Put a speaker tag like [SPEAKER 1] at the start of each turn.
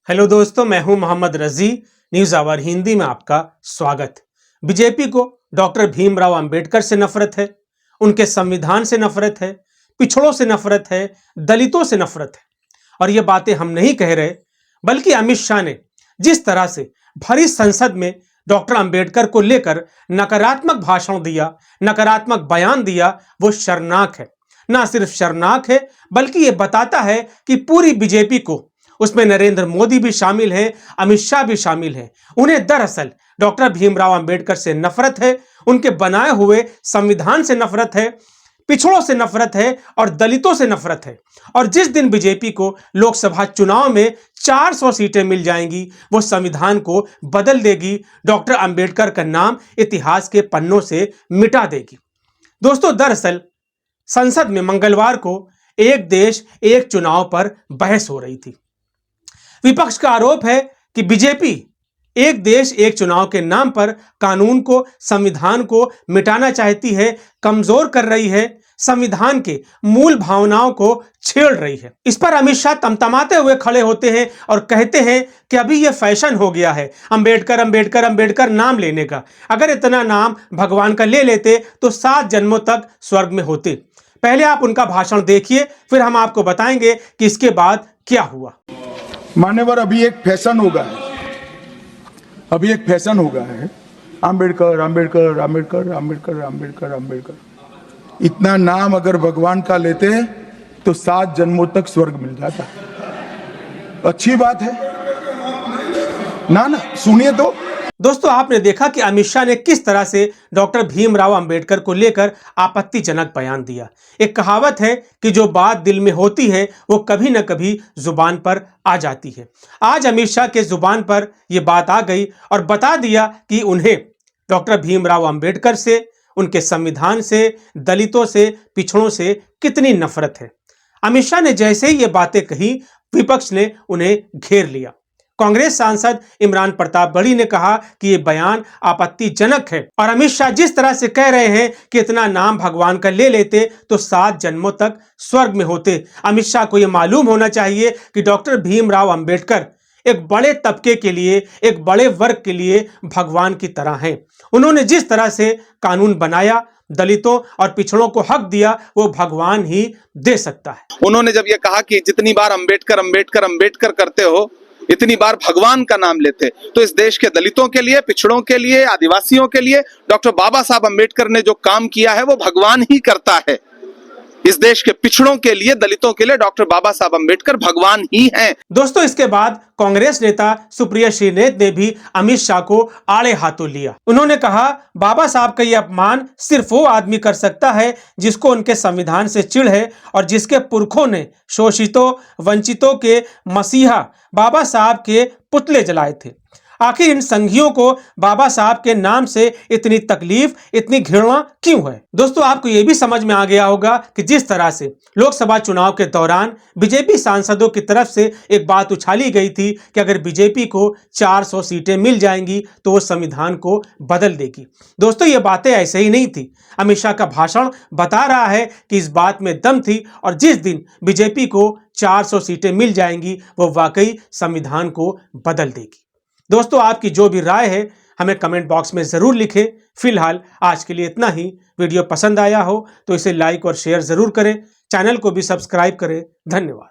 [SPEAKER 1] Hello दोस्तों, मैं हूं मोहम्मद रजी। न्यूज आवर हिंदी में आपका स्वागत। बीजेपी को डॉक्टर भीमराव अंबेडकर से नफरत है, उनके संविधान से नफरत है, पिछड़ों से नफरत है, दलितों से नफरत है। और ये बातें हम नहीं कह रहे, बल्कि अमित शाह ने जिस तरह से भरी संसद में डॉक्टर अंबेडकर को लेकर नकारात्मक भाषण दिया, नकारात्मक बयान दिया, वो शर्मनाक है। ना सिर्फ शर्मनाक है, बल्कि ये बताता है कि पूरी बीजेपी को, उसमें नरेंद्र मोदी भी शामिल हैं, अमित शाह भी शामिल हैं, उन्हें दरअसल डॉक्टर भीमराव अंबेडकर से नफरत है, उनके बनाए हुए संविधान से नफरत है, पिछड़ों से नफरत है और दलितों से नफरत है। और जिस दिन बीजेपी को लोकसभा चुनाव में 400 सीटें मिल जाएंगी, वो संविधान को बदल देगी, डॉक्टर अंबेडकर का नाम इतिहास के पन्नों से मिटा देगी। दोस्तों, दरअसल संसद में मंगलवार को एक देश एक चुनाव पर बहस हो रही थी। विपक्ष का आरोप है कि बीजेपी एक देश एक चुनाव के नाम पर कानून को, संविधान को मिटाना चाहती है, कमजोर कर रही है, संविधान के मूल भावनाओं को छेड़ रही है। इस पर अमित शाह तमतमाते हुए खड़े होते हैं और कहते हैं कि अभी यह फैशन हो गया है अंबेडकर अंबेडकर अंबेडकर नाम लेने का। अगर इतना नाम भगवान का ले लेते तो 7 जन्मों तक स्वर्ग में होते। पहले आप उनका भाषण देखिए, फिर हम आपको बताएंगे कि इसके बाद क्या हुआ।
[SPEAKER 2] मान्यवर, अभी एक फैशन हो गया है, अंबेडकर अंबेडकर अंबेडकर अंबेडकर अंबेडकर अंबेडकर। इतना नाम अगर भगवान का लेते हैं तो 7 जन्मों तक स्वर्ग मिल जाता। अच्छी बात है ना? सुनिए तो।
[SPEAKER 1] दोस्तों, आपने देखा कि अमित शाह ने किस तरह से डॉक्टर भीमराव अंबेडकर को लेकर आपत्तिजनक बयान दिया। एक कहावत है कि जो बात दिल में होती है वो कभी न कभी जुबान पर आ जाती है। आज अमित शाह के जुबान पर यह बात आ गई और बता दिया कि उन्हें डॉक्टर भीमराव अंबेडकर से, उनके संविधान से, दलितों से, पिछड़ों से कितनी नफरत है। अमित शाह ने जैसे ही ये बातें कही, विपक्ष ने उन्हें घेर लिया। कांग्रेस सांसद इमरान प्रताप बड़ी ने कहा कि यह बयान आपत्तिजनक है और अमित शाह जिस तरह से कह रहे हैं कि इतना नाम भगवान का ले लेते तो 7 जन्मों तक स्वर्ग में होते। अमित शाह को यह मालूम होना चाहिए कि डॉक्टर भीमराव अंबेडकर एक बड़े तबके के लिए, एक बड़े वर्ग के लिए भगवान की तरह हैं। उन्होंने जिस तरह से कानून बनाया, दलितों और पिछड़ों को हक दिया, वो भगवान ही दे सकता है।
[SPEAKER 3] उन्होंने जब ये कहा कि जितनी बार अंबेडकर अंबेडकर अंबेडकर करते हो, इतनी बार भगवान का नाम लेते, तो इस देश के दलितों के लिए, पिछड़ों के लिए, आदिवासियों के लिए डॉक्टर बाबा साहब अंबेडकर ने जो काम किया है वो भगवान ही करता है। इस देश के पिछड़ों के लिए, दलितों के लिए डॉक्टर बाबा साहब अंबेडकर भगवान ही हैं।
[SPEAKER 1] दोस्तों, इसके बाद कांग्रेस नेता सुप्रिया श्रीनेत ने भी अमित शाह को आड़े हाथों लिया। उन्होंने कहा, बाबा साहब का यह अपमान सिर्फ वो आदमी कर सकता है जिसको उनके संविधान से चिढ़ है और जिसके पुरखों ने शोषितों, वंचितों के मसीहा बाबा साहब के पुतले जलाए थे। आखिर इन संघियों को बाबा साहब के नाम से इतनी तकलीफ, इतनी घृणा क्यों है? दोस्तों, आपको यह भी समझ में आ गया होगा कि जिस तरह से लोकसभा चुनाव के दौरान बीजेपी सांसदों की तरफ से एक बात उछाली गई थी कि अगर बीजेपी को 400 सीटें मिल जाएंगी तो वो संविधान को बदल देगी। दोस्तों, ये बातें ऐसे ही नहीं थी। अमित शाह का भाषण बता रहा है कि इस बात में दम थी और जिस दिन बीजेपी को 400 सीटें मिल जाएंगी वो वाकई संविधान को बदल देगी। दोस्तों, आपकी जो भी राय है हमें कमेंट बॉक्स में ज़रूर लिखें। फिलहाल आज के लिए इतना ही। वीडियो पसंद आया हो तो इसे लाइक और शेयर ज़रूर करें। चैनल को भी सब्सक्राइब करें। धन्यवाद।